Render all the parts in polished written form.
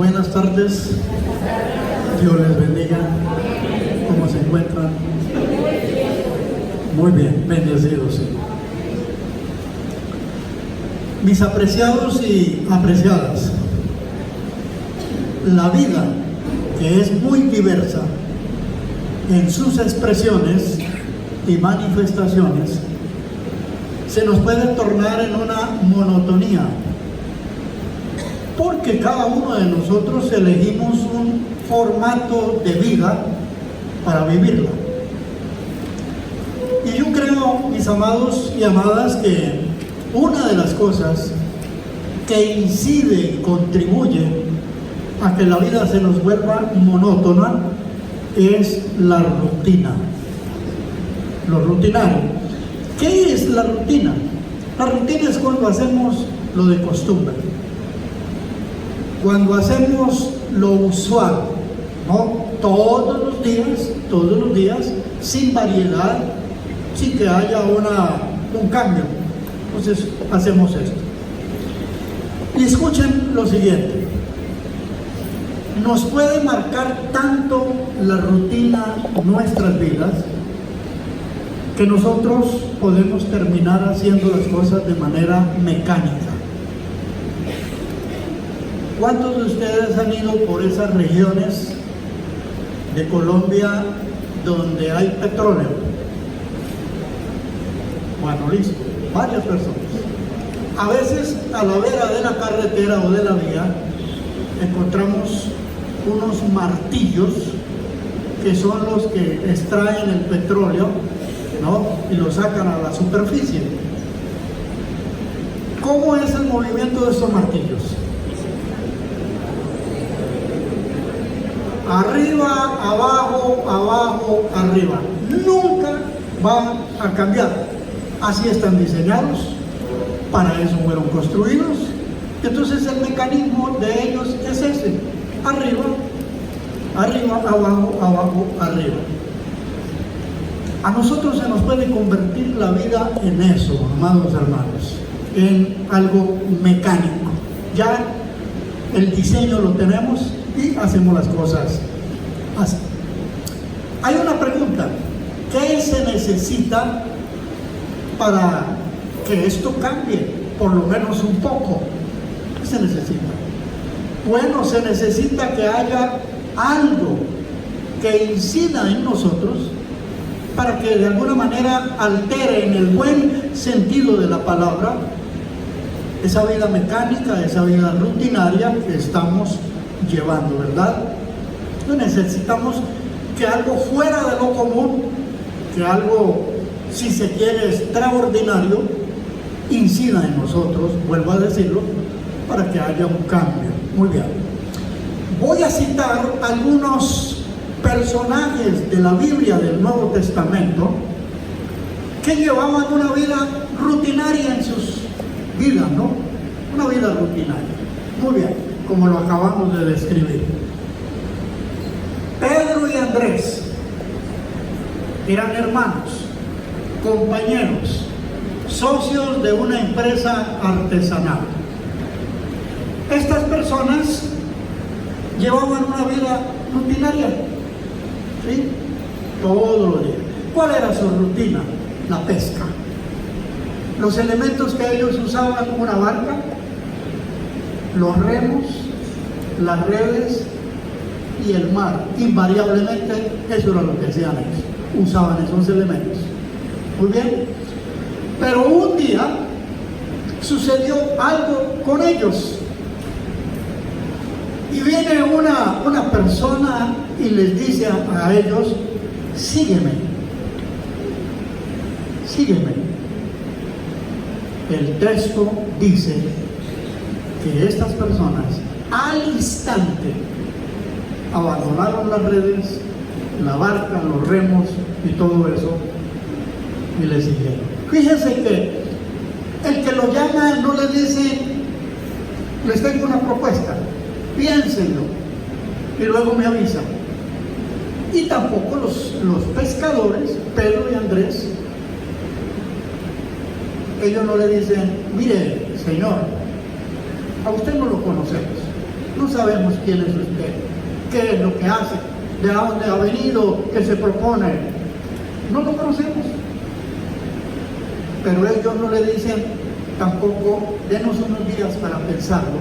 Buenas tardes, Dios les bendiga. ¿Cómo se encuentran? Muy bien, bendecidos. Sí. Mis apreciados y apreciadas, la vida, que es muy diversa en sus expresiones y manifestaciones, se nos puede tornar en una monotonía, porque cada uno de nosotros elegimos un formato de vida para vivirla. Y yo creo, mis amados y amadas, que una de las cosas que incide y contribuye a que la vida se nos vuelva monótona es la rutina, lo rutinario. ¿Qué es la rutina? La rutina es cuando hacemos lo de costumbre, cuando hacemos lo usual, ¿no? Todos los días, sin variedad, sin que haya un cambio. Entonces hacemos esto. Y escuchen lo siguiente: nos puede marcar tanto la rutina nuestras vidas que nosotros podemos terminar haciendo las cosas de manera mecánica. ¿Cuántos de ustedes han ido por esas regiones de Colombia donde hay petróleo? Bueno, listo, varias personas. A veces a la vera de la carretera o de la vía encontramos unos martillos que son los que extraen el petróleo, ¿no? Y lo sacan a la superficie. ¿Cómo es el movimiento de estos martillos? Arriba, abajo, abajo, arriba. Nunca van a cambiar. Así están diseñados, para eso fueron construidos. Entonces el mecanismo de ellos es ese: arriba, arriba, abajo, abajo, arriba. A nosotros se nos puede convertir la vida en eso, amados hermanos, en algo mecánico. Ya el diseño lo tenemos y hacemos las cosas así. Hay una pregunta: ¿qué se necesita para que esto cambie, por lo menos un poco? ¿Qué se necesita? Bueno, se necesita que haya algo que incida en nosotros para que de alguna manera altere, en el buen sentido de la palabra, esa vida mecánica, esa vida rutinaria que estamos llevando, ¿verdad? Entonces necesitamos que algo fuera de lo común, que algo, si se quiere, extraordinario, incida en nosotros, vuelvo a decirlo, para que haya un cambio. Muy bien. Voy a citar algunos personajes de la Biblia del Nuevo Testamento que llevaban una vida rutinaria en sus vidas, ¿no? Una vida rutinaria. Muy bien, como lo acabamos de describir. Pedro y Andrés eran hermanos, compañeros, socios de una empresa artesanal. Estas personas llevaban una vida rutinaria, ¿sí? Todos los días. ¿Cuál era su rutina? La pesca. Los elementos que ellos usaban: una barca, los remos, las redes y el mar. Invariablemente eso era lo que hacían ellos, usaban esos elementos. Muy bien. Pero un día sucedió algo con ellos. Y viene una persona y les dice a ellos: sígueme, sígueme. El texto dice que estas personas al instante abandonaron las redes, la barca, los remos y todo eso, y le siguieron. Fíjense que el que lo llama no les dice: les tengo una propuesta, piénsenlo y luego me avisan. Y tampoco los pescadores, Pedro y Andrés, ellos no le dicen: mire, señor, a usted no lo conocemos, No sabemos quién es usted, qué es lo que hace, de dónde ha venido, qué se propone. No lo conocemos. Pero ellos no le dicen tampoco, denos unos días para pensarlo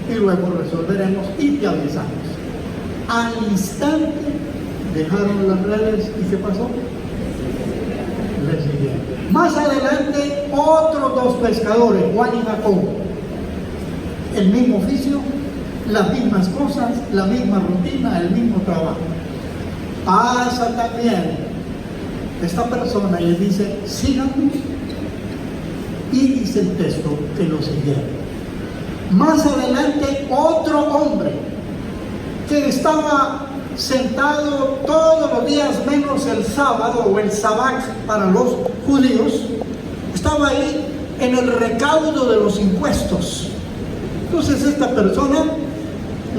y luego resolveremos y te avisamos. Al instante dejaron las redes y ¿qué pasó? Le siguieron. Más adelante, otros dos pescadores, Juan y Jacobo, el mismo oficio, las mismas cosas, la misma rutina, el mismo trabajo. Pasa también esta persona y le dice, síganos, y dice el texto que lo siguieron. Más adelante, otro hombre que estaba sentado todos los días menos el sábado o el sabbat para los judíos, estaba ahí en el recaudo de los impuestos. Entonces esta persona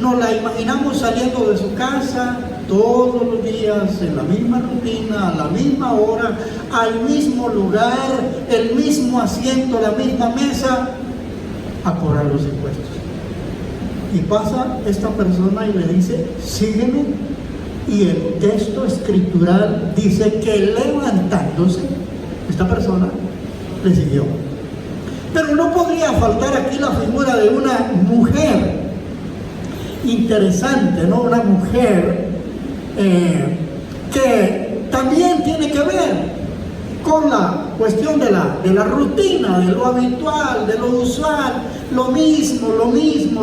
nos la imaginamos saliendo de su casa todos los días en la misma rutina, a la misma hora, al mismo lugar, el mismo asiento, la misma mesa, a cobrar los impuestos. Y pasa esta persona y le dice, sígueme, y el texto escritural dice que levantándose, esta persona le siguió. Pero no podría faltar aquí la figura de una mujer interesante, ¿no? Una mujer que también tiene que ver con la cuestión de la rutina, de lo habitual, de lo usual, lo mismo,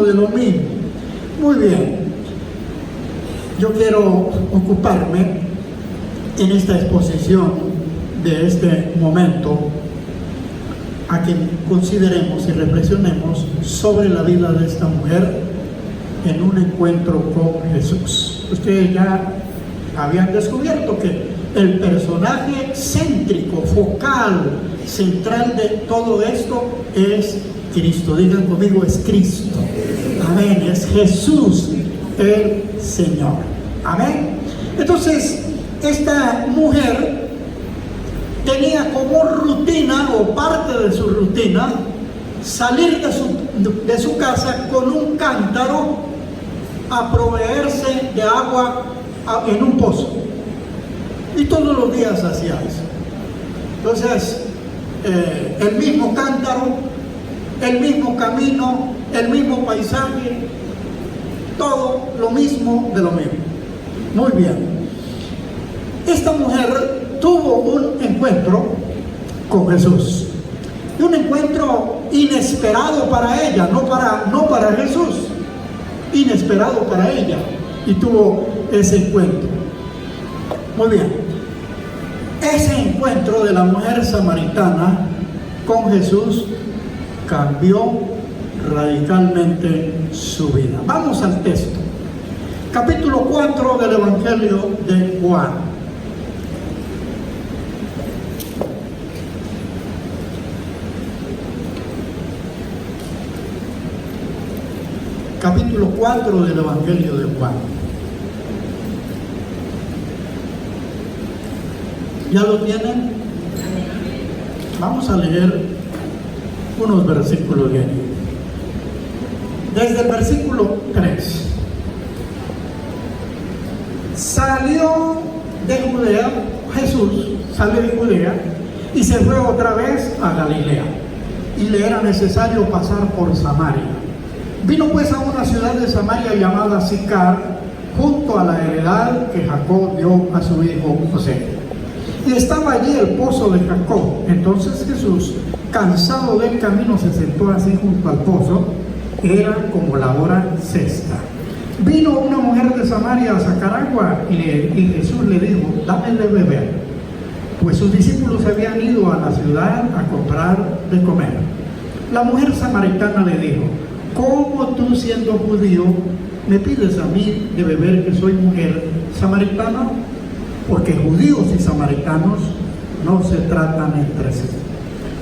de lo mismo. Muy bien, yo quiero ocuparme en esta exposición de este momento a que consideremos y reflexionemos sobre la vida de esta mujer en un encuentro con Jesús. Ustedes ya habían descubierto que el personaje céntrico, focal, central de todo esto es Cristo. Digan conmigo, es Cristo. Amén, es Jesús el Señor. Amén. Entonces, esta mujer tenía como rutina o parte de su rutina salir de su casa con un cántaro a proveerse de agua en un pozo. Y todos los días hacía eso. Entonces, el mismo cántaro, el mismo camino, el mismo paisaje, todo lo mismo de lo mismo. Muy bien. Esta mujer tuvo un encuentro con Jesús. Y un encuentro inesperado para ella, no para Jesús. Inesperado para ella. Y tuvo ese encuentro. Muy bien. Ese encuentro de la mujer samaritana con Jesús cambió radicalmente su vida. Vamos al texto. Capítulo 4 del Evangelio de Juan. Capítulo 4 del Evangelio de Juan. ¿Ya lo tienen? Vamos a leer unos versículos de ahí. Desde el versículo 3. Salió de Judea, Jesús salió de Judea y se fue otra vez a Galilea. Y le era necesario pasar por Samaria. Vino pues a una ciudad de Samaria llamada Sicar, junto a la heredad que Jacob dio a su hijo José. Y estaba allí el pozo de Jacob. Entonces Jesús, cansado del camino, se sentó así junto al pozo. Era como la hora sexta. Vino una mujer de Samaria a sacar agua y Jesús le dijo, dame de beber. Pues sus discípulos habían ido a la ciudad a comprar de comer. La mujer samaritana le dijo, ¿cómo tú, siendo judío, me pides a mí de beber, que soy mujer samaritana? Porque judíos y samaritanos no se tratan entre sí.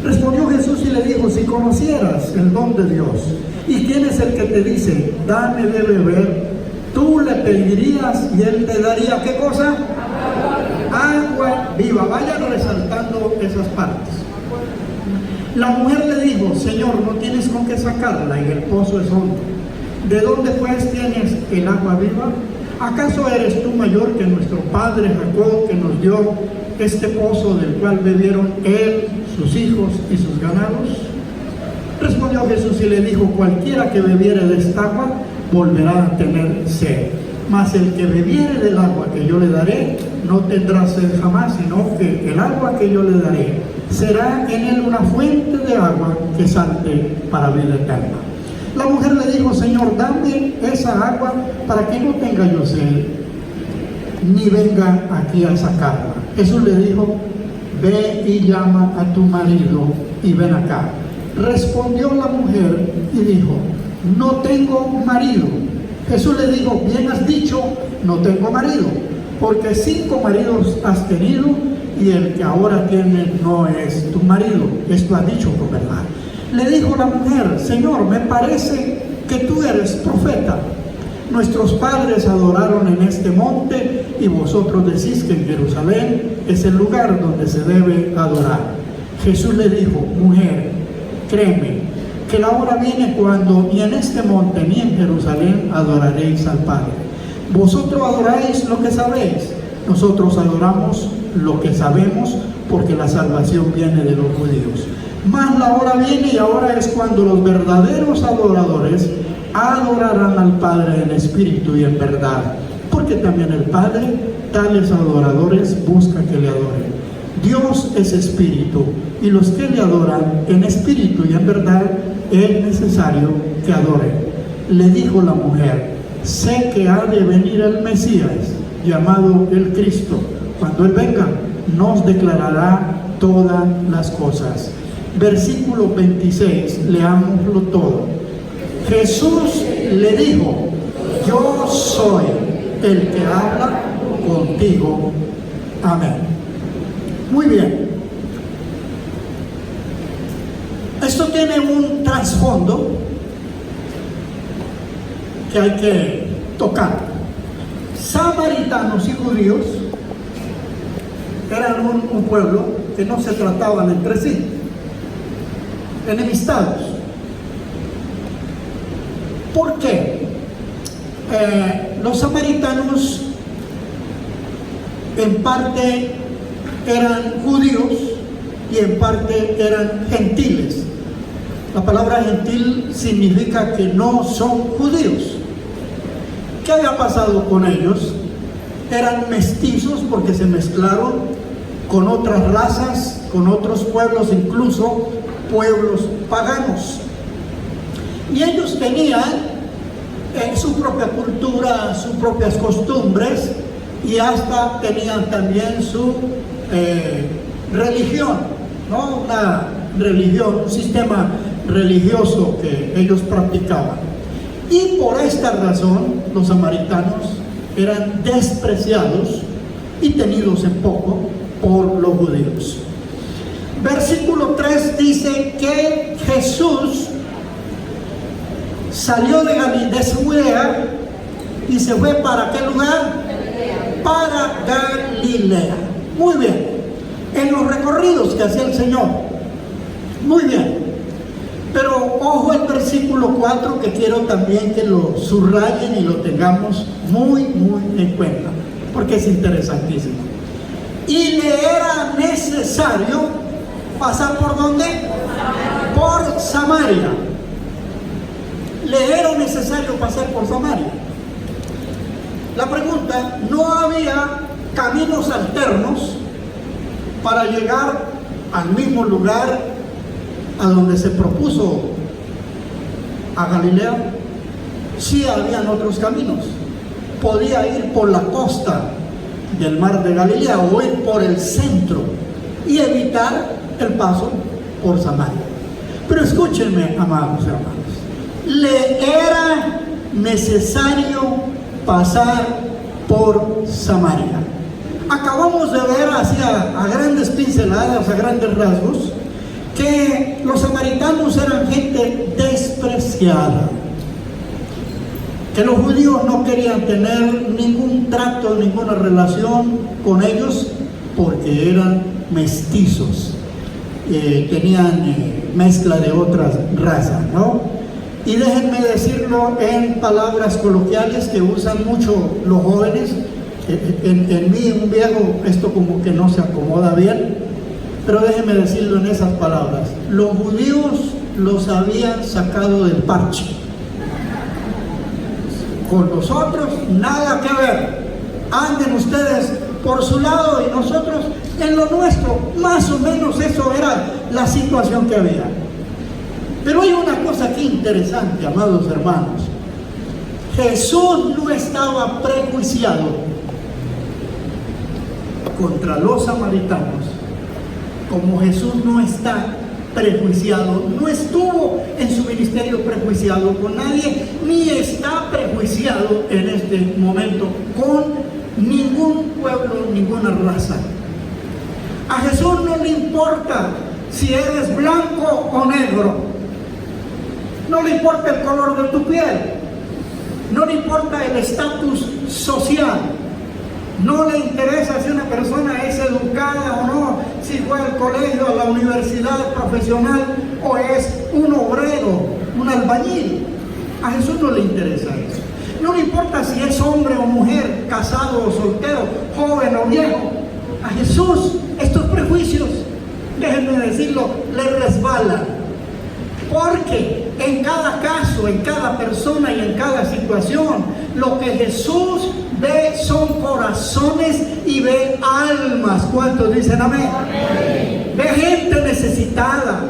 Respondió Jesús y le dijo, si conocieras el don de Dios, y quién es el que te dice, dame de beber, tú le pedirías y él te daría, ¿qué cosa? Agua viva. Vayan resaltando esas partes. La mujer le dijo, Señor, no tienes con qué sacarla y el pozo es hondo. ¿De dónde pues tienes el agua viva? ¿Acaso eres tú mayor que nuestro padre Jacob, que nos dio este pozo del cual bebieron él, sus hijos y sus ganados? Respondió Jesús y le dijo: cualquiera que bebiere de esta agua volverá a tener sed, mas el que bebiere del agua que yo le daré no tendrá sed jamás, sino que el agua que yo le daré será en él una fuente de agua que salte para vida eterna. La mujer le dijo: Señor, dame esa agua para que no tenga yo sed, ni venga aquí a sacarla. Jesús le dijo: ve y llama a tu marido y ven acá. Respondió la mujer y dijo: no tengo marido. Jesús le dijo: bien has dicho, no tengo marido, porque 5 maridos has tenido y el que ahora tienes no es tu marido. Esto has dicho con verdad. Le dijo la mujer: Señor, me parece que tú eres profeta. Nuestros padres adoraron en este monte y vosotros decís que en Jerusalén es el lugar donde se debe adorar. Jesús le dijo: mujer, créeme que la hora viene cuando ni en este monte ni en Jerusalén adoraréis al Padre. Vosotros adoráis lo que sabéis, nosotros adoramos lo que sabemos, porque la salvación viene de los judíos. Mas la hora viene y ahora es cuando los verdaderos adoradores adorarán al Padre en espíritu y en verdad, porque también el Padre tales adoradores busca que le adoren. Dios es espíritu, y los que le adoran en espíritu y en verdad es necesario que adoren. Le dijo la mujer: sé que ha de venir el Mesías, llamado el Cristo. Cuando Él venga, nos declarará todas las cosas. Versículo 26, leámoslo todo. Jesús le dijo: yo soy el que habla contigo. Amén. Muy bien. Esto tiene un trasfondo que hay que tocar. Samaritanos y judíos eran un pueblo que no se trataban entre sí, enemistados. ¿Por qué? Los samaritanos en parte eran judíos y en parte eran gentiles. La palabra gentil significa que no son judíos. ¿Qué había pasado con ellos? Eran mestizos porque se mezclaron con otras razas, con otros pueblos, incluso pueblos paganos. Y ellos tenían su propia cultura, sus propias costumbres, y hasta tenían también su religión, ¿no? Una religión, un sistema religioso que ellos practicaban. Y por esta razón los samaritanos eran despreciados y tenidos en poco por los judíos. Versículo 3 dice que Jesús salió de Judea y se fue ¿para qué lugar? Para Galilea. Muy bien. En los recorridos que hacía el Señor. Muy bien. Pero ojo el versículo 4, que quiero también que lo subrayen y lo tengamos muy en cuenta, porque es interesantísimo. Y le era necesario pasar ¿por dónde? Por Samaria. Le era necesario pasar por Samaria. La pregunta: ¿no había caminos alternos para llegar al mismo lugar a donde se propuso, a Galilea? Sí, habían otros caminos. Podía ir por la costa del mar de Galilea o ir por el centro y evitar el paso por Samaria. Pero escúchenme, amados hermanos, le era necesario pasar por Samaria. Acabamos de ver a grandes pinceladas, a grandes rasgos, que los samaritanos eran gente despreciada, que los judíos no querían tener ningún trato, ninguna relación con ellos, porque eran mestizos, tenían mezcla de otras razas, ¿no? Y déjenme decirlo en palabras coloquiales que usan mucho los jóvenes. En mí, un viejo, esto como que no se acomoda bien, pero déjenme decirlo en esas palabras. Los judíos los habían sacado del parche. Con nosotros nada que ver. Anden ustedes por su lado y nosotros en lo nuestro. Más o menos eso era la situación que había. Pero hay una cosa aquí interesante, amados hermanos. Jesús no estaba prejuiciado contra los samaritanos, como Jesús no está prejuiciado, no estuvo en su ministerio prejuiciado con nadie, ni está prejuiciado en este momento con ningún pueblo, ninguna raza. A Jesús no le importa si eres blanco o negro, no le importa el color de tu piel, no le importa el estatus social, no le interesa si una persona es educada o no, si fue al colegio, a la universidad profesional o es un obrero, un albañil. A Jesús no le interesa eso. No le importa si es hombre o mujer, casado o soltero, joven o viejo. A Jesús estos prejuicios, déjenme decirlo, le resbalan. Porque en cada caso, en cada persona y en cada situación, lo que Jesús ve son corazones y ve almas. ¿Cuántos dicen amén? Amén. Ve gente necesitada,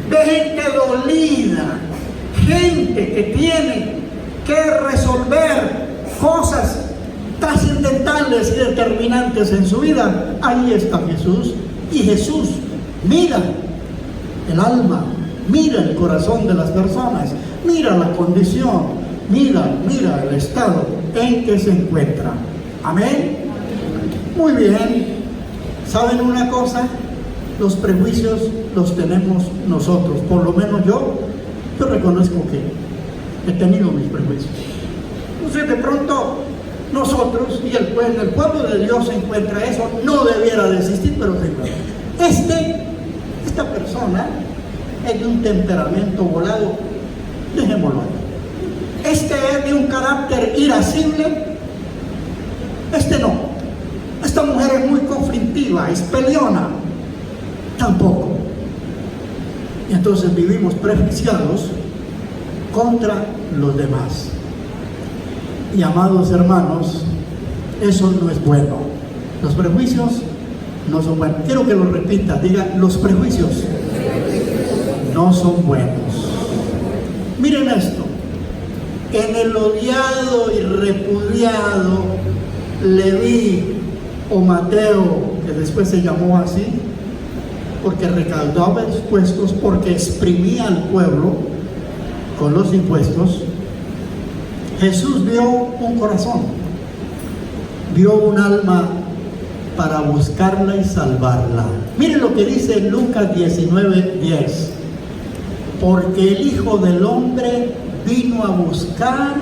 ve gente dolida, gente que tiene que resolver cosas trascendentales y determinantes en su vida. Ahí está Jesús. Y Jesús mira el alma, mira el corazón de las personas, mira la condición, mira el estado en que se encuentra. Amén. Muy bien. ¿Saben una cosa? Los prejuicios los tenemos nosotros. Por lo menos yo reconozco que he tenido mis prejuicios. Entonces de pronto nosotros y el pueblo de Dios se encuentra eso. No debiera de existir, pero se encuentra. Esta persona es de un temperamento volado, dejémoslo ahí. Este es de un carácter irascible, este no. Esta mujer es muy conflictiva, es peleona, tampoco. Y entonces vivimos prejuiciados contra los demás. Y amados hermanos, eso no es bueno. Los prejuicios no son buenos. Quiero que lo repita, diga, los prejuicios no son buenos. Miren esto. En el odiado y repudiado Leví o Mateo, que después se llamó así, porque recaudaba impuestos, porque exprimía al pueblo con los impuestos, Jesús vio un corazón, vio un alma para buscarla y salvarla. Miren lo que dice Lucas 19:10. Porque el Hijo del Hombre vino a buscar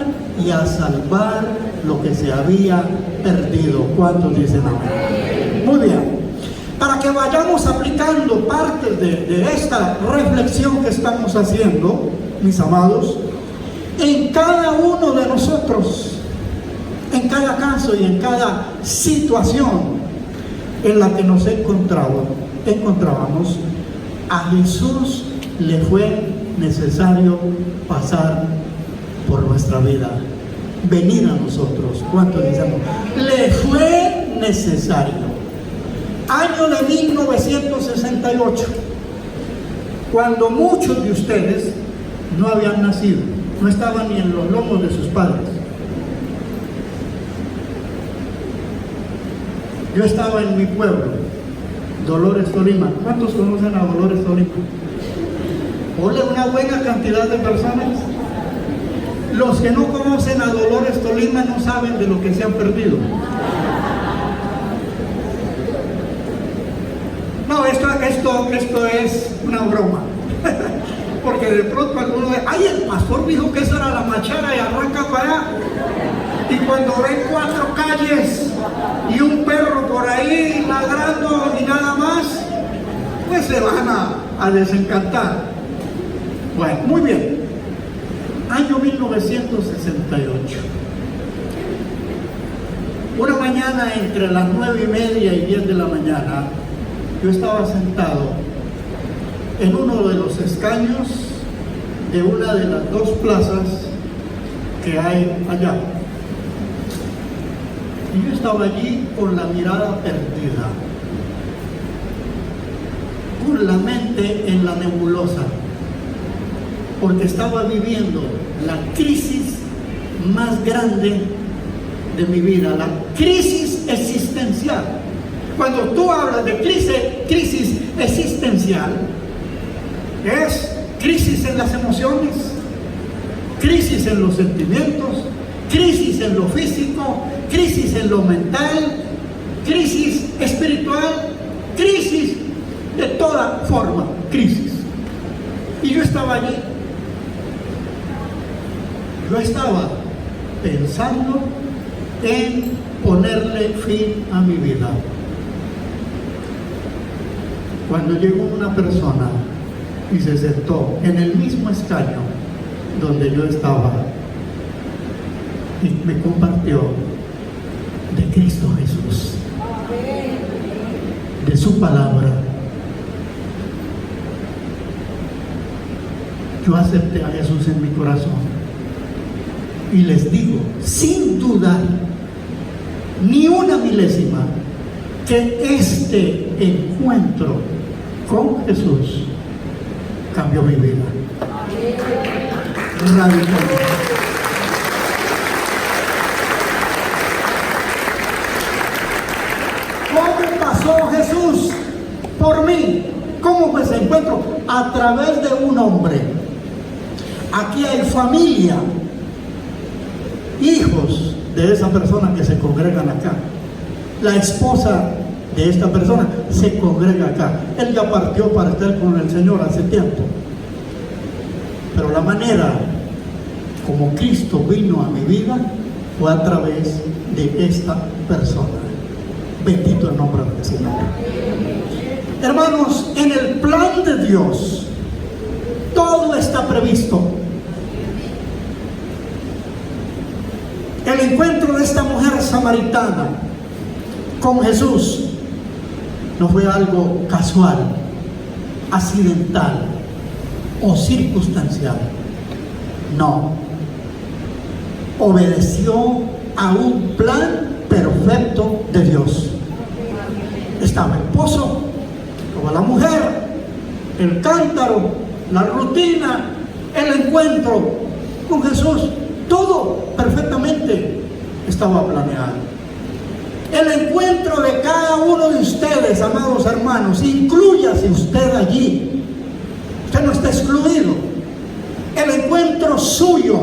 y a salvar lo que se había perdido. ¿Cuántos dicen amén? Muy bien. Para que vayamos aplicando partes de esta reflexión que estamos haciendo, mis amados, en cada uno de nosotros, en cada caso y en cada situación en la que nos encontrábamos, a Jesús le fue necesario pasar por nuestra vida, venir a nosotros. ¿Cuántos decimos? Le fue necesario. Año de 1968, cuando muchos de ustedes no habían nacido, no estaban ni en los lomos de sus padres. Yo estaba en mi pueblo, Dolores, Tolima. ¿Cuántos conocen a Dolores, Tolima? Ole, una buena cantidad de personas. Los que no conocen a Dolores, Tolima no saben de lo que se han perdido. No, esto es una broma. Porque de pronto alguno dice, ay, el pastor dijo que esa era la machara y arranca para allá. Y cuando ven 4 calles y un perro por ahí ladrando y nada más, pues se van a desencantar. Bueno, muy bien. año 1968. Una mañana entre las 9:30 y 10 de la mañana, yo estaba sentado en uno de los escaños de una de las dos plazas que hay allá. Y yo estaba allí con la mirada perdida, con la mente en la nebulosa, porque estaba viviendo la crisis más grande de mi vida, la crisis existencial. Cuando tú hablas de crisis existencial, es crisis en las emociones, crisis en los sentimientos, crisis en lo físico, crisis en lo mental, crisis espiritual, crisis de toda forma, crisis. Y yo estaba allí, yo estaba pensando en ponerle fin a mi vida, cuando llegó una persona y se sentó en el mismo escaño donde yo estaba y me compartió de Cristo Jesús, de su palabra. Yo acepté a Jesús en mi corazón y les digo, sin dudar ni una milésima, que este encuentro con Jesús cambió mi vida radicalmente. ¿Cómo pasó Jesús por mí? ¿Cómo fue ese encuentro? A través de un hombre. Aquí hay familia, hijos de esa persona que se congregan acá. La esposa de esta persona se congrega acá. Él ya partió para estar con el Señor hace tiempo. Pero la manera como Cristo vino a mi vida fue a través de esta persona. Bendito el nombre del Señor. Hermanos, en el plan de Dios todo está previsto. El encuentro de esta mujer samaritana con Jesús no fue algo casual, accidental o circunstancial. No. Obedeció a un plan perfecto de Dios. Estaba el pozo, estaba la mujer, el cántaro, la rutina, el encuentro con Jesús. Todo perfectamente estaba planeado. El encuentro de cada uno de ustedes, amados hermanos, inclúyase usted allí. Usted no está excluido. El encuentro suyo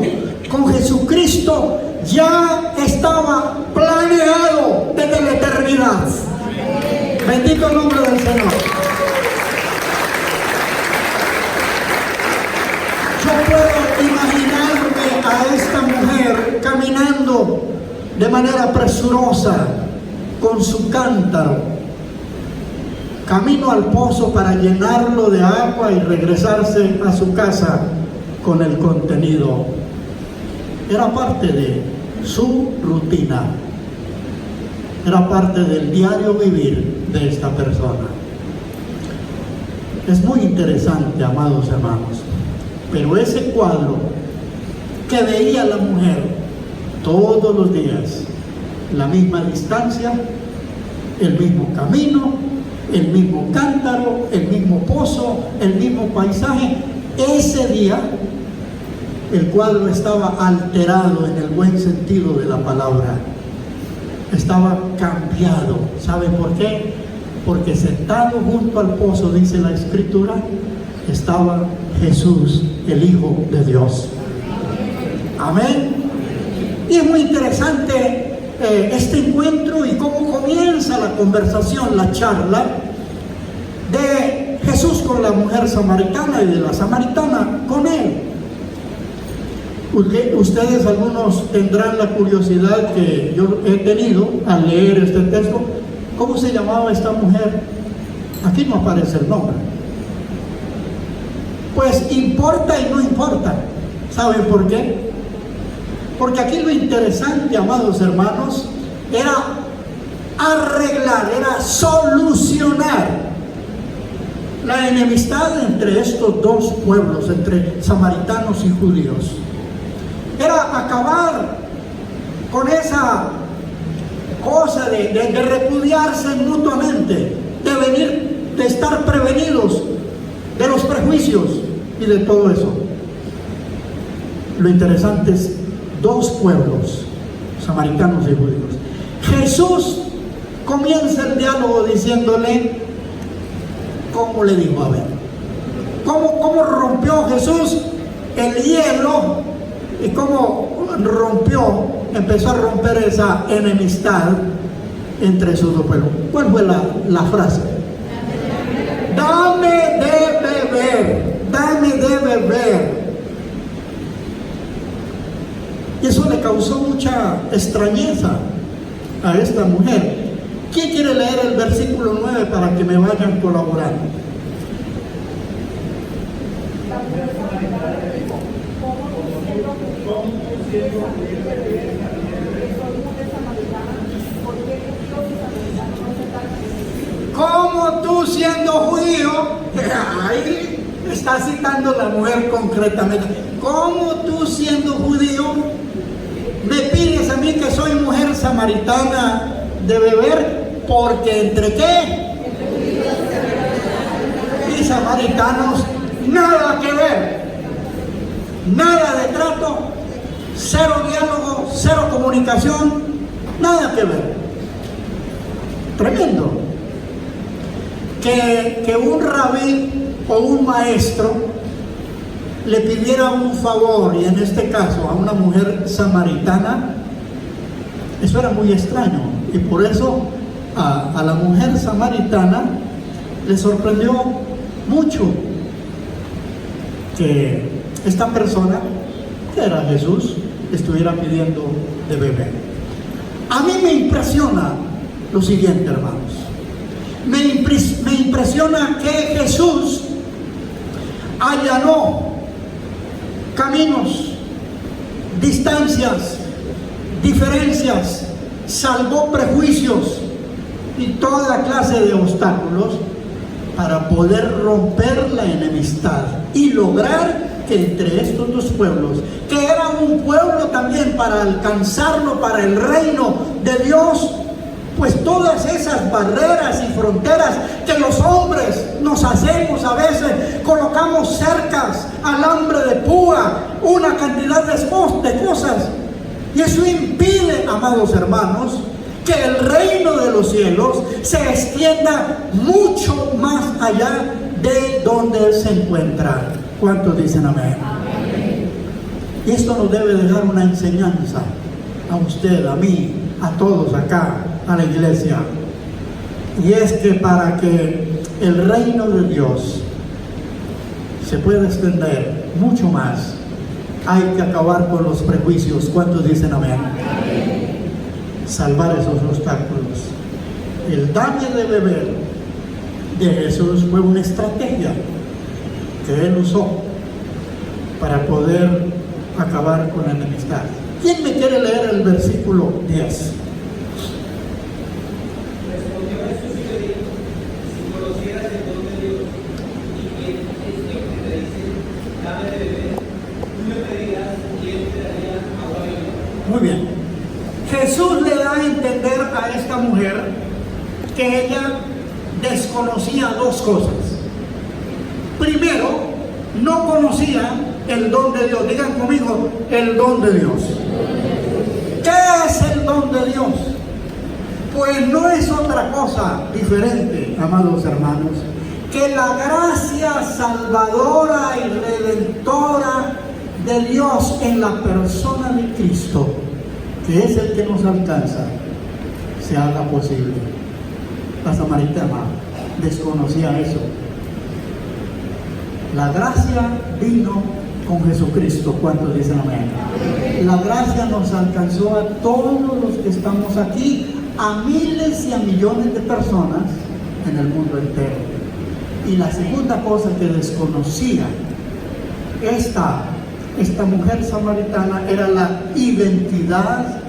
con Jesucristo ya estaba planeado desde la eternidad. Bendito el nombre del Señor. Yo puedo imaginarme a esta mujer caminando de manera presurosa con su cántaro, camino al pozo para llenarlo de agua y regresarse a su casa con el contenido. Era parte de su rutina, era parte del diario vivir de esta persona. Es muy interesante, amados hermanos, pero ese cuadro que veía la mujer todos los días, la misma distancia, el mismo camino, el mismo cántaro, el mismo pozo, el mismo paisaje, ese día el cuadro estaba alterado en el buen sentido de la palabra. Estaba cambiado. ¿Saben por qué? Porque sentado junto al pozo, dice la Escritura, estaba Jesús, el Hijo de Dios. Amén. Y es muy interesante este encuentro y cómo comienza la conversación, la charla de Jesús con la mujer samaritana y de la samaritana con él. Ustedes algunos tendrán la curiosidad que yo he tenido al leer este texto. ¿Cómo se llamaba esta mujer? Aquí no aparece el nombre. Pues importa y no importa. ¿Saben por qué? Porque aquí lo interesante, amados hermanos, era arreglar, era solucionar la enemistad entre estos dos pueblos, entre samaritanos y judíos. Era acabar con esa cosa de repudiarse mutuamente, de estar prevenidos de los prejuicios y de todo eso. Lo interesante es dos pueblos, samaritanos y judíos. Jesús comienza el diálogo diciéndole, ¿cómo le dijo? A ver, ¿cómo rompió Jesús el hielo y cómo empezó a romper esa enemistad entre esos dos pueblos? ¿Cuál fue la frase? Dame de beber, dame de beber. Y eso le causó mucha extrañeza a esta mujer. ¿Quién quiere leer el versículo 9 para que me vayan colaborando? ¿Cómo tú siendo judío? Ahí está citando la mujer concretamente. ¿Cómo tú siendo judío me pides a mí que soy mujer samaritana de beber? Porque ¿entre qué? Y samaritanos, nada que ver, nada de trato, cero diálogo, cero comunicación, nada que ver. Tremendo. Que un rabí o un maestro le pidiera un favor, y en este caso a una mujer samaritana, eso era muy extraño, y por eso a la mujer samaritana le sorprendió mucho que esta persona, que era Jesús, estuviera pidiendo de beber. A mí me impresiona lo siguiente, hermanos. Me impresiona que Jesús allanó caminos, distancias, diferencias, salvó prejuicios y toda clase de obstáculos para poder romper la enemistad y lograr que entre estos dos pueblos, que era un pueblo también para alcanzarlo para el reino de Dios, pues todas esas barreras y fronteras que los hombres nos hacemos a veces, colocamos cercas, alambre de púa, una cantidad de cosas, y eso impide, amados hermanos, que el reino de los cielos se extienda mucho más allá de donde se encuentra. ¿Cuántos dicen amén? Amén. Y esto nos debe dejar una enseñanza a usted, a mí, a todos acá, a la iglesia, y es que para que el reino de Dios se pueda extender mucho más, hay que acabar con los prejuicios. ¿Cuántos dicen amén? Amén. Salvar esos obstáculos. El darle de beber de Jesús fue una estrategia que Él usó para poder acabar con la enemistad. ¿Quién me quiere leer el versículo 10? Muy bien. Jesús le da a entender a esta mujer que ella desconocía dos cosas. Primero, no conocía el don de Dios. Digan conmigo, el don de Dios. ¿Qué es el don de Dios? Pues no es otra cosa diferente, amados hermanos, que la gracia salvadora y redentora de Dios en la persona de Cristo, que es el que nos alcanza, se haga posible. La samaritana desconocía eso. La gracia vino con Jesucristo. ¿Cuántos dicen amén? La gracia nos alcanzó a todos los que estamos aquí, a miles y a millones de personas en el mundo entero. Y la segunda cosa que desconocía esta esta mujer samaritana era la identidad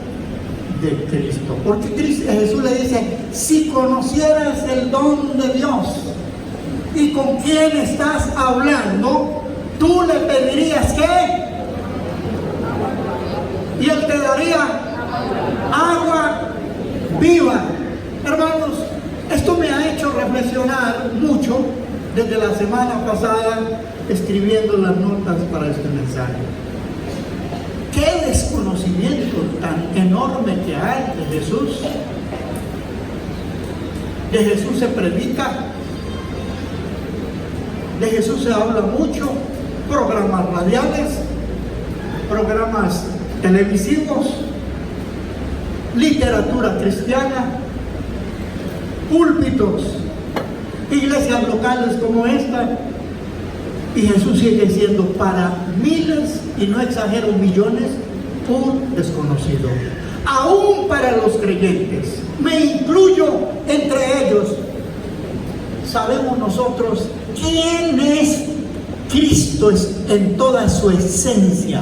de Cristo. Porque Jesús le dice, si conocieras el don de Dios y con quién estás hablando, tú le pedirías ¿qué? Y él te daría agua viva. Hermanos, esto me ha hecho reflexionar mucho desde la semana pasada, escribiendo las notas para este mensaje. Qué desconocimiento tan enorme que hay de Jesús. De Jesús se predica, de Jesús se habla mucho, programas radiales, programas televisivos, literatura cristiana, púlpitos, iglesias locales como esta, y Jesús sigue siendo para miles, y no exagero, millones, un desconocido. Aún para los creyentes, me incluyo entre ellos, sabemos nosotros quién es Cristo en toda su esencia,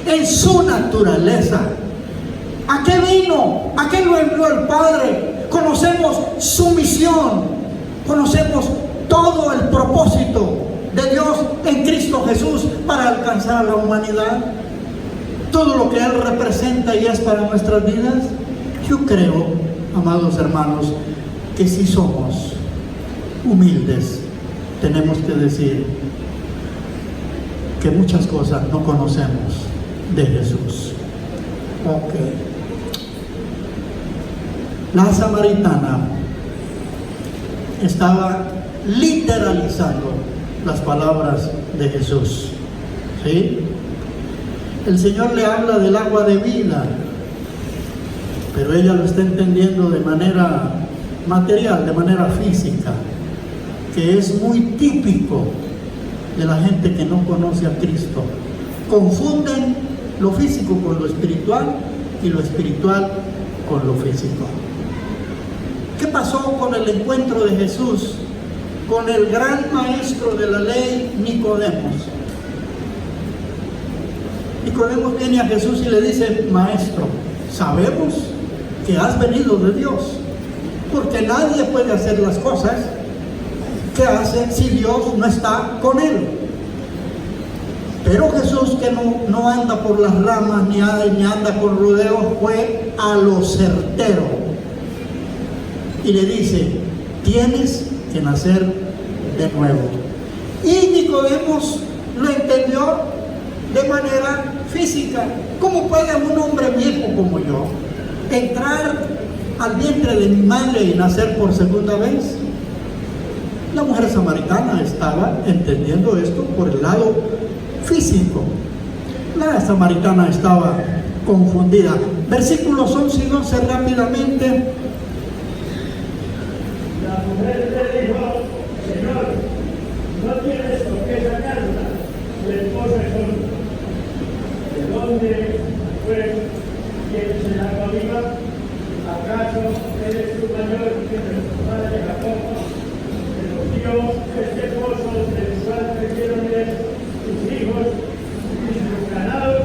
en su naturaleza. ¿A qué vino? ¿A qué lo envió el Padre? Conocemos su misión, conocemos todo el propósito de Dios en Cristo Jesús para alcanzar a la humanidad, todo lo que Él representa y es para nuestras vidas. Yo creo, amados hermanos, que si somos humildes, tenemos que decir que muchas cosas no conocemos de Jesús. Ok. La samaritana estaba literalizando las palabras de Jesús. ¿Sí? El Señor le habla del agua de vida, pero ella lo está entendiendo de manera material, de manera física, que es muy típico de la gente que no conoce a Cristo. Confunden lo físico con lo espiritual y lo espiritual con lo físico. ¿Qué pasó con el encuentro de Jesús con el gran maestro de la ley, Nicodemos? Nicodemos viene a Jesús y le dice: Maestro, sabemos que has venido de Dios, porque nadie puede hacer las cosas que hace si Dios no está con él. Pero Jesús, que no anda por las ramas ni anda con rodeos, fue a lo certero y le dice: tienes que nacer de nuevo. Y Nicodemos lo entendió de manera física. ¿Cómo puede un hombre viejo como yo entrar al vientre de mi madre y nacer por segunda vez? La mujer samaritana estaba entendiendo esto por el lado físico. La samaritana estaba confundida. Versículos 11 y 12 rápidamente. La mujer le dijo: Señor, no tienes por qué sacarla, tu esposa es honra. ¿De dónde pues tienes el agua viva? ¿Acaso eres tú mayor que nuestro padre Jacob, que nos dio este pozo del cual bebieron sus hijos y sus ganados?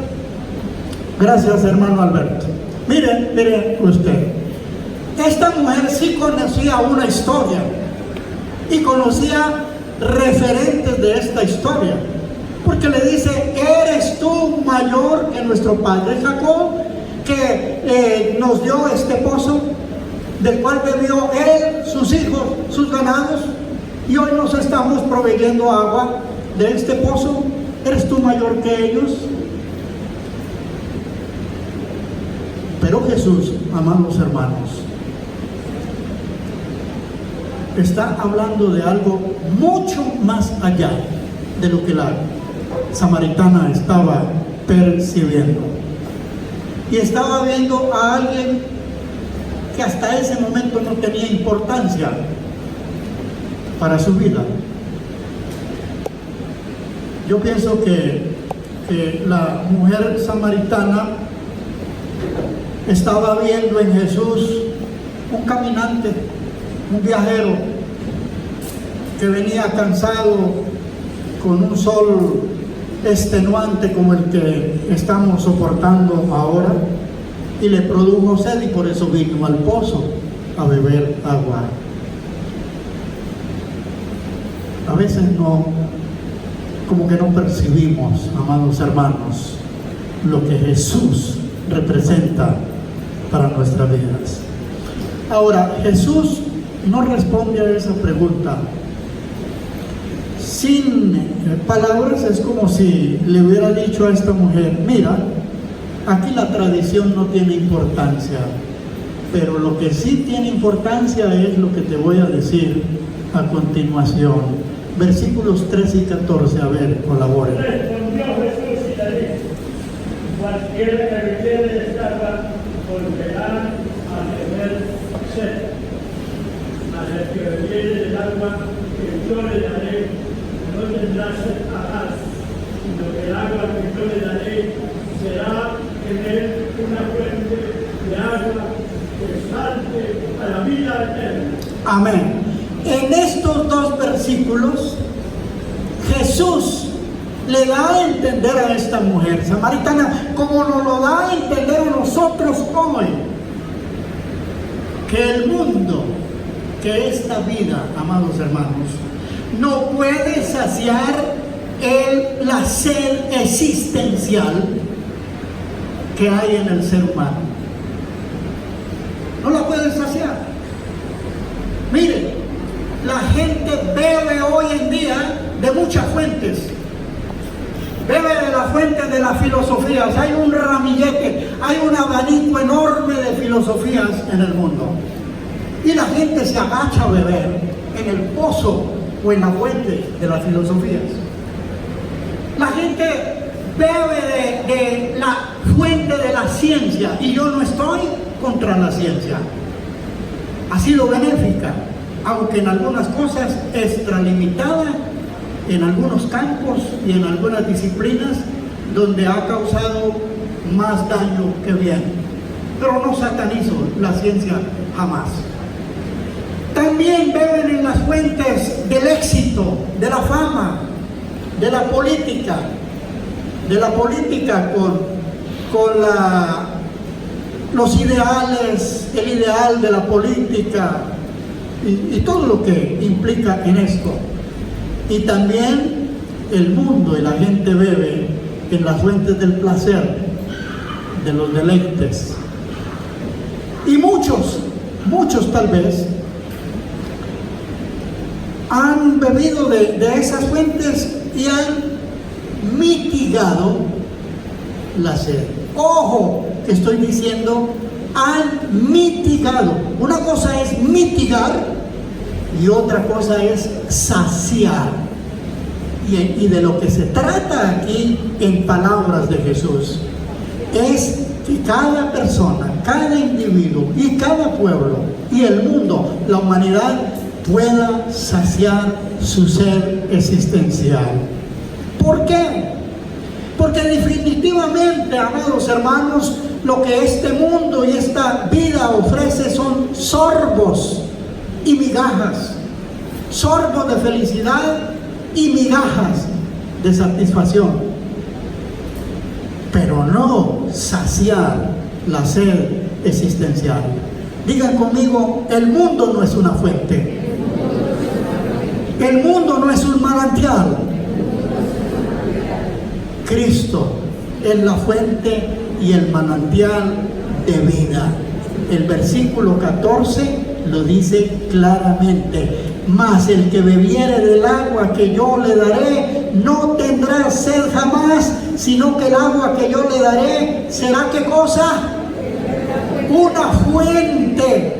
Gracias, hermano Alberto. Mire usted, esta mujer sí conocía una historia y conocía referentes de esta historia, porque le dice: ¿eres tú mayor que nuestro padre Jacob, que nos dio este pozo, del cual bebió él, sus hijos, sus ganados, y hoy nos estamos proveyendo agua de este pozo? ¿Eres tú mayor que ellos? Pero Jesús, amados hermanos, está hablando de algo mucho más allá de lo que la samaritana estaba percibiendo. Y estaba viendo a alguien que hasta ese momento no tenía importancia para su vida. Yo pienso que la mujer samaritana estaba viendo en Jesús un caminante, un viajero que venía cansado, con un sol extenuante como el que estamos soportando ahora, y le produjo sed y por eso vino al pozo a beber agua. A veces como que no percibimos, amados hermanos, lo que Jesús representa para nuestras vidas. Ahora, Jesús no responde a esa pregunta sin palabras. Es como si le hubiera dicho a esta mujer: mira, aquí la tradición no tiene importancia, pero lo que sí tiene importancia es lo que te voy a decir a continuación. Versículos 13 y 14, a ver, colaboren. Respondió Jesús y le dijo: cualquiera que bebiere de esta agua volverá a tener sed, mas el que bebiere del agua que yo le daré no tendrá sed jamás, sino que el agua que yo le daré será en él una fuente de agua que salte a la vida eterna. Amén. En estos dos versículos, Jesús le da a entender a esta mujer samaritana, como nos lo da a entender a nosotros hoy, que el mundo, que esta vida, amados hermanos, no puede saciar la sed existencial que hay en el ser humano. No la puede saciar. Mire, la gente bebe hoy en día de muchas fuentes. Bebe de las fuentes de las filosofías. Hay un ramillete, hay un abanico enorme de filosofías en el mundo. Y la gente se agacha a beber en el pozo o en la fuente de las filosofías. La gente bebe de la fuente de la ciencia, y yo no estoy contra la ciencia. Ha sido benéfica, aunque en algunas cosas extralimitada, en algunos campos y en algunas disciplinas donde ha causado más daño que bien. Pero no satanizo la ciencia jamás. También beben en las fuentes del éxito, de la fama, de la política con los ideales, el ideal de la política y todo lo que implica en esto. Y también el mundo y la gente bebe en las fuentes del placer, de los deleites. Y muchos tal vez han bebido de esas fuentes y han mitigado la sed. Ojo, que estoy diciendo, han mitigado. Una cosa es mitigar y otra cosa es saciar. Y de lo que se trata aquí, en palabras de Jesús, es que cada persona, cada individuo y cada pueblo y el mundo, la humanidad, pueda saciar su sed existencial. ¿Por qué? Porque definitivamente, amados hermanos, lo que este mundo y esta vida ofrece son sorbos y migajas, sorbos de felicidad y migajas de satisfacción, pero no saciar la sed existencial. Digan conmigo: el mundo no es una fuente, el mundo no es un manantial. Cristo es la fuente y el manantial de vida. El versículo 14 lo dice claramente: mas el que bebiere del agua que yo le daré no tendrá sed jamás, sino que el agua que yo le daré será, ¿qué cosa? Una fuente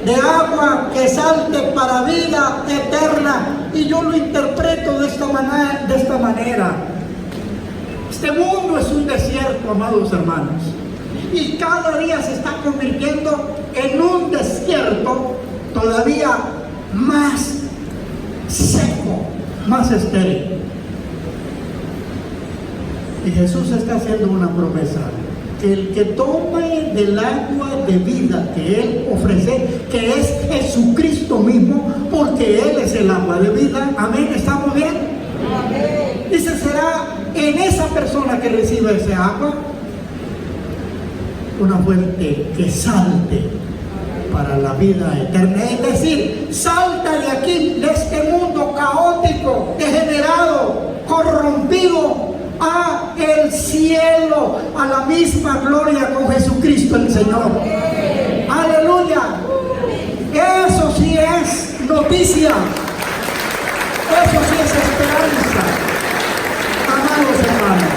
de agua que salte para vida eterna. Y yo lo interpreto de esta manera. Este mundo es un desierto, amados hermanos, y cada día se está convirtiendo en un desierto todavía más seco, más estéril. Y Jesús está haciendo una promesa: que el que tome del agua de vida que Él ofrece, que es Jesucristo mismo, porque Él es el agua de vida. Amén, ¿estamos bien? Amén. Dice: será en esa persona que recibe ese agua una fuente que salte para la vida eterna. Es decir, salta de aquí, de este mundo caótico, degenerado, corrompido, a el cielo, a la misma gloria con Jesucristo el Señor. Aleluya. Eso sí es noticia. Eso sí es esperanza. Amados hermanos.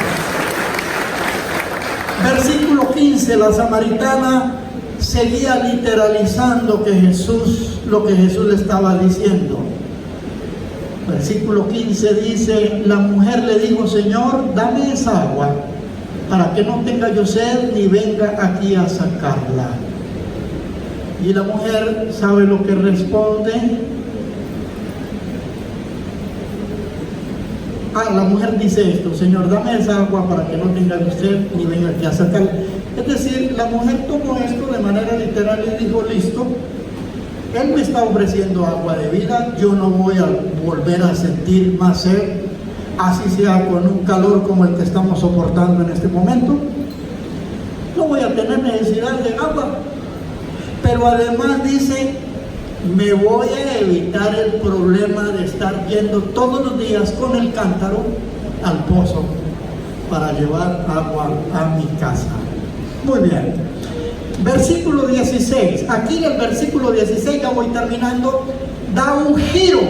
Versículo 15, la samaritana seguía literalizando lo que Jesús le estaba diciendo. Versículo 15 dice, la mujer le dijo, Señor, dame esa agua para que no tenga yo sed ni venga aquí a sacarla. Y la mujer, ¿sabe lo que responde? La mujer dice esto, Señor, dame esa agua para que no tenga yo sed ni venga aquí a sacarla. Es decir, la mujer tomó esto de manera literal y dijo, listo, Él me está ofreciendo agua de vida, yo no voy a volver a sentir más sed, así sea con un calor como el que estamos soportando en este momento. No voy a tener necesidad de agua, pero además dice, me voy a evitar el problema de estar yendo todos los días con el cántaro al pozo para llevar agua a mi casa. Muy bien. Versículo 16. Aquí en el versículo 16, ya voy terminando, da un giro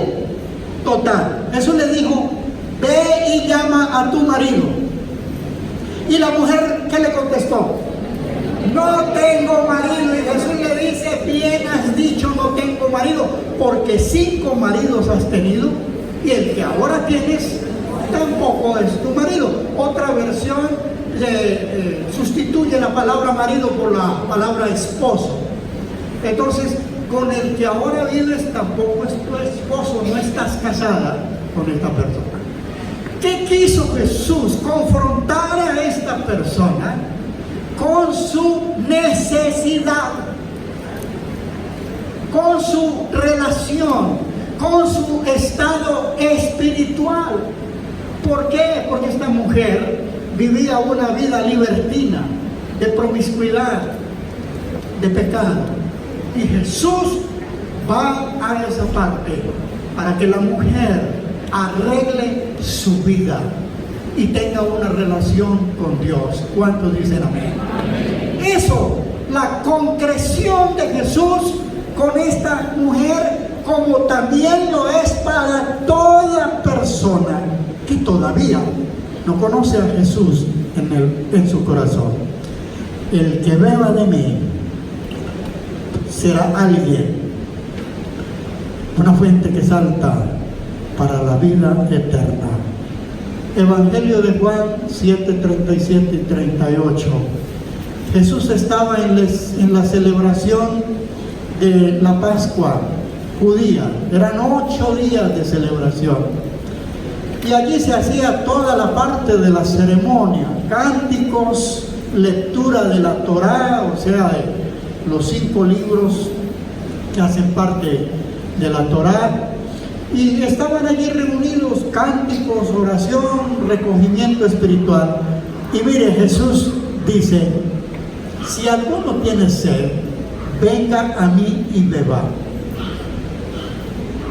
total. Jesús le dijo, ve y llama a tu marido. Y la mujer, ¿qué le contestó? No tengo marido. Y Jesús le dice, bien has dicho, no tengo marido, porque 5 maridos has tenido y el que ahora tienes tampoco es tu marido. Otra versión sustituye la palabra marido por la palabra esposo. Entonces, con el que ahora vives tampoco es tu esposo, no estás casada con esta persona. ¿Qué quiso Jesús? Confrontar a esta persona con su necesidad, con su relación, con su estado espiritual. ¿Por qué? Porque esta mujer vivía una vida libertina, de promiscuidad, de pecado. Y Jesús va a esa parte para que la mujer arregle su vida y tenga una relación con Dios. ¿Cuántos dicen amén? Amén. Eso, la concreción de Jesús con esta mujer, como también lo es para toda persona que todavía no conoce a Jesús en su corazón. El que beba de mí será alguien, una fuente que salta para la vida eterna. Evangelio de Juan 7, 37 y 38. Jesús estaba en la celebración de la Pascua judía. Eran 8 días de celebración. Y allí se hacía toda la parte de la ceremonia, cánticos, lectura de la Torá, o sea, los 5 libros que hacen parte de la Torá. Y estaban allí reunidos cánticos, oración, recogimiento espiritual. Y mire, Jesús dice, si alguno tiene sed, venga a mí y beba.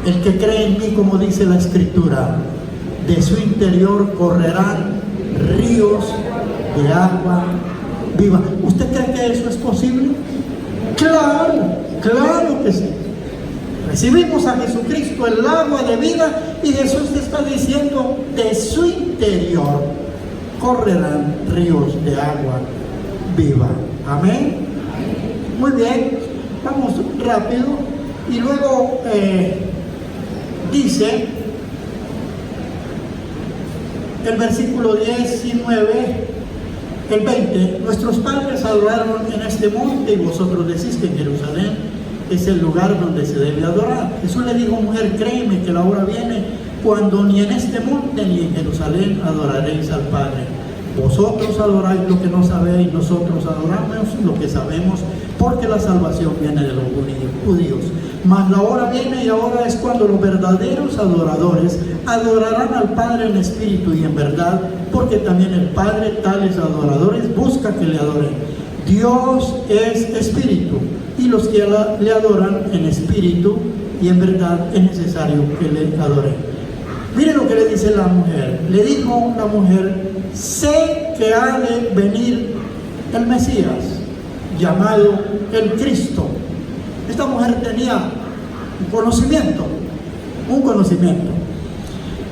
El que cree en mí, como dice la Escritura, de su interior correrán ríos de agua viva. ¿Usted cree que eso es posible? Claro, claro que sí. Recibimos a Jesucristo, el agua de vida, y Jesús te está diciendo, de su interior correrán ríos de agua viva. Amén. Muy bien, vamos rápido. Y luego dice el versículo 19, el 20, nuestros padres adoraron en este monte y vosotros decís que en Jerusalén es el lugar donde se debe adorar. Jesús le dijo, mujer, créeme que la hora viene cuando ni en este monte ni en Jerusalén adoraréis al Padre. Vosotros adoráis lo que no sabéis, nosotros adoramos lo que sabemos, porque la salvación viene de los judíos. Mas la hora viene y ahora es cuando los verdaderos adoradores adorarán al Padre en espíritu y en verdad, porque también el Padre tales adoradores busca que le adoren. Dios es espíritu, y los que le adoran en espíritu y en verdad es necesario que le adoren. Miren lo que le dice la mujer. Le dijo la mujer: sé que ha de venir el Mesías, llamado el Cristo. Esta mujer tenía un conocimiento.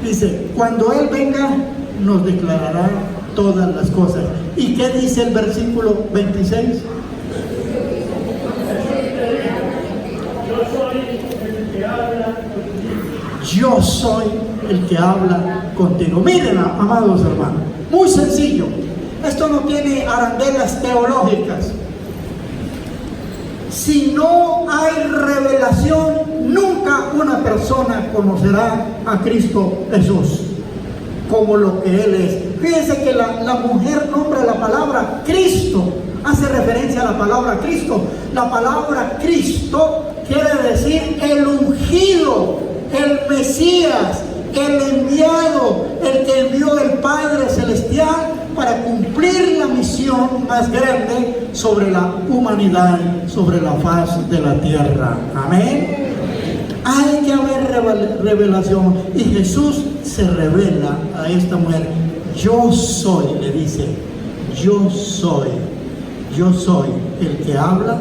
Dice: cuando Él venga, nos declarará todas las cosas. ¿Y qué dice el versículo 26? Yo soy el que habla contigo. Miren, amados hermanos, muy sencillo. Esto no tiene arandelas teológicas. Si no hay revelación, nunca una persona conocerá a Cristo Jesús como lo que Él es. Fíjense que la mujer nombra la palabra Cristo, hace referencia a la palabra Cristo. La palabra Cristo quiere decir el ungido, el Mesías, el enviado, el que envió el Padre Celestial para cumplir la misión más grande sobre la humanidad, sobre la faz de la tierra. Amén. Hay que haber revelación, y Jesús se revela a esta mujer. Yo soy, le dice, yo soy el que habla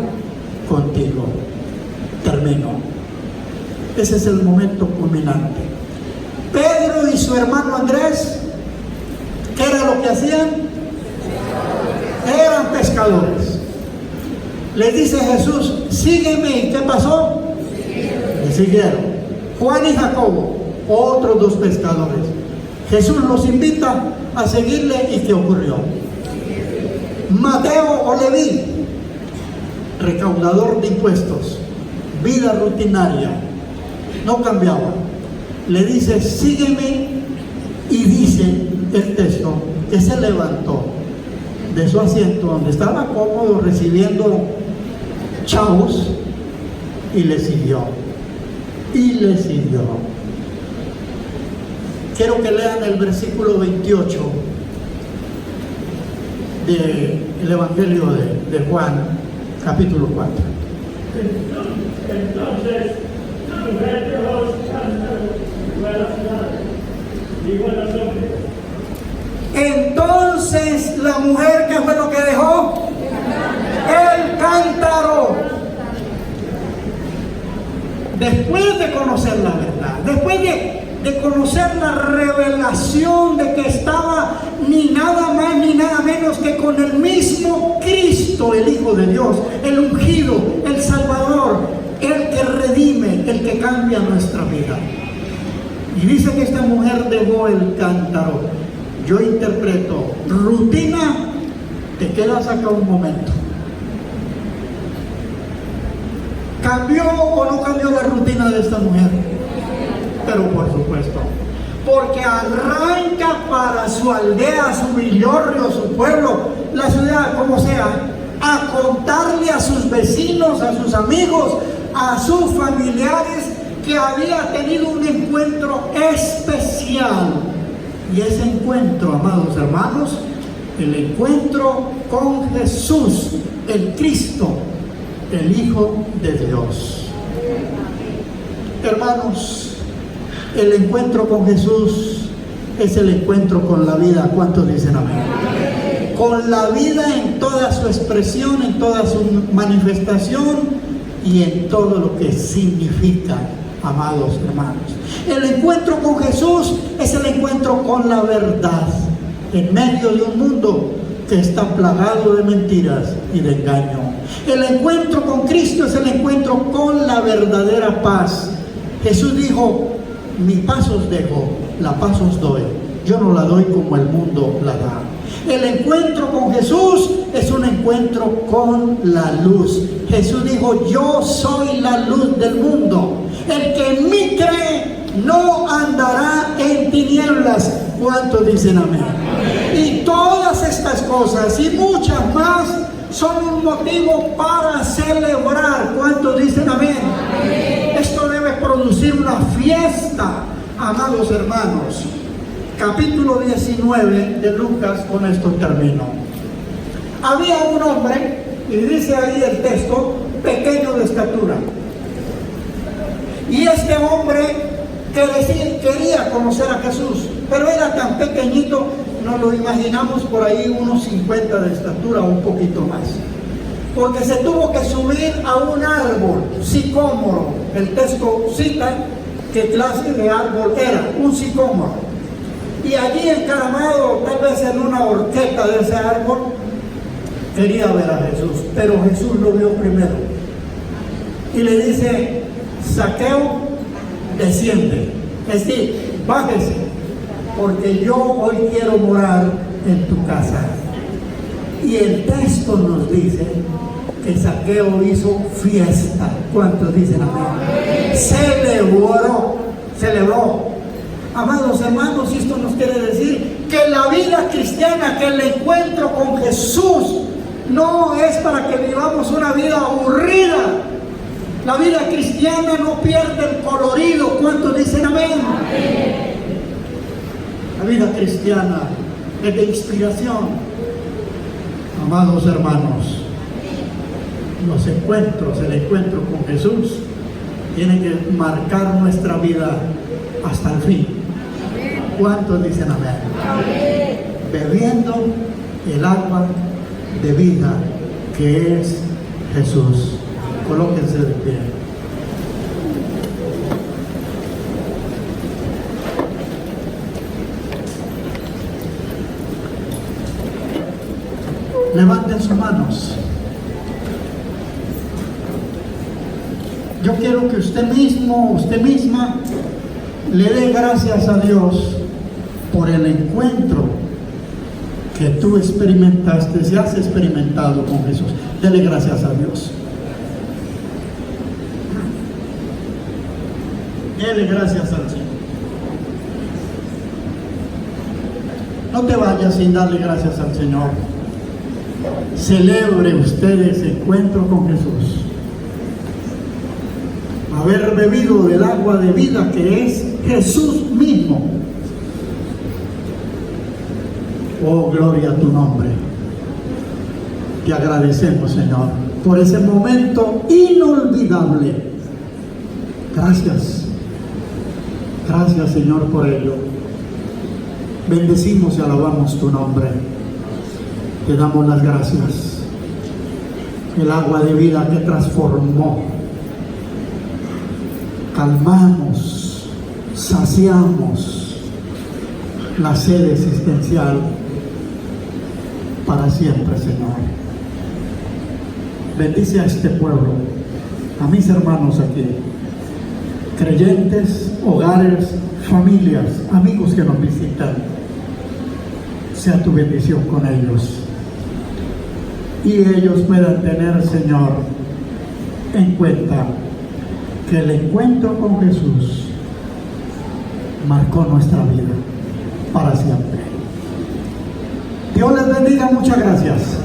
contigo. Termino. Ese es el momento culminante. Pedro y su hermano Andrés, ¿qué era lo que hacían? Eran pescadores. Les dice Jesús: sígueme. ¿Y qué pasó? Le siguieron. Juan y Jacobo, otros dos pescadores. Jesús los invita a seguirle, ¿y qué ocurrió? Mateo o Leví, recaudador de impuestos, vida rutinaria, no cambiaba. Le dice: sígueme, y dice el texto que se levantó de su asiento donde estaba cómodo recibiendo chavos y le siguió. Quiero que lean el versículo 28 del Evangelio de Juan, capítulo 4. Entonces, la mujer de los cántaros fue a la ciudad, dijo a los hombres. Entonces la mujer, ¿qué fue lo que dejó? El cántaro. Después de conocer la verdad, después de conocer la revelación de que estaba ni nada más ni nada menos que con el mismo Cristo, el Hijo de Dios, el ungido, el Salvador, el que redime, el que cambia nuestra vida. Y dice que esta mujer dejó el cántaro. Yo interpreto: rutina, te quedas acá un momento. ¿Cambió o no cambió la rutina de esta mujer? Pero por supuesto, porque arranca para su aldea, su villorrio, su pueblo, la ciudad, como sea, a contarle a sus vecinos, a sus amigos, a sus familiares, que había tenido un encuentro especial. Y ese encuentro, amados hermanos, el encuentro con Jesús, el Cristo, el Hijo de Dios. Hermanos, el encuentro con Jesús es el encuentro con la vida. ¿Cuántos dicen amén? Con la vida en toda su expresión, en toda su manifestación y en todo lo que significa, amados hermanos. El encuentro con Jesús es el encuentro con la verdad en medio de un mundo que está plagado de mentiras y de engaño. El encuentro con Cristo es el encuentro con la verdadera paz. Jesús dijo: mi paz os dejo, la paz os doy. Yo no la doy como el mundo la da. El encuentro con Jesús es un encuentro con la luz. Jesús dijo: yo soy la luz del mundo. El que en mí cree no andará en tinieblas. ¿Cuántos dicen amén? Y todas estas cosas y muchas más son un motivo para celebrar. ¿Cuántos dicen amén? Esto debe producir una fiesta, amados hermanos. capítulo 19 de Lucas, con esto termino. Había un hombre, y dice ahí el texto, pequeño de estatura. Y este hombre quería conocer a Jesús, pero era tan pequeñito, nos lo imaginamos por ahí unos 50 de estatura o un poquito más. Porque se tuvo que subir a un árbol, sicómoro. El texto cita qué clase de árbol era, un sicómoro. Y allí encaramado, tal vez en una horqueta de ese árbol, quería ver a Jesús, pero Jesús lo vio primero. Y le dice: Zaqueo, desciende, es decir, bájese, porque yo hoy quiero morar en tu casa. Y el texto nos dice que Zaqueo hizo fiesta. ¿Cuántos dicen amén? Celebró. Amados hermanos, esto nos quiere decir que la vida cristiana, que el encuentro con Jesús, no es para que vivamos una vida aburrida. La vida cristiana no pierde el colorido. ¿Cuántos dicen amén? La vida cristiana es de inspiración. Amados hermanos, el encuentro con Jesús tiene que marcar nuestra vida hasta el fin. ¿Cuántos dicen amén? Bebiendo el agua de vida que es Jesús. Colóquense de pie. Levanten sus manos. Yo quiero que usted mismo, usted misma, le dé gracias a Dios por el encuentro que tú experimentaste, si has experimentado con Jesús. Dele gracias a Dios. Dele gracias al Señor. No te vayas sin darle gracias al Señor. Celebre usted ese encuentro con Jesús. Haber bebido del agua de vida que es Jesús mismo. Oh, gloria a tu nombre. Te agradecemos, Señor, por ese momento inolvidable. Gracias. Gracias, Señor, por ello. Bendecimos y alabamos tu nombre. Te damos las gracias. El agua de vida que transformó. Calmamos, saciamos la sed existencial para siempre, Señor. Bendice a este pueblo, a mis hermanos aquí, creyentes, hogares, familias, amigos que nos visitan. Sea tu bendición con ellos. Y ellos puedan tener, Señor, en cuenta que el encuentro con Jesús marcó nuestra vida para siempre. Dios les bendiga, muchas gracias.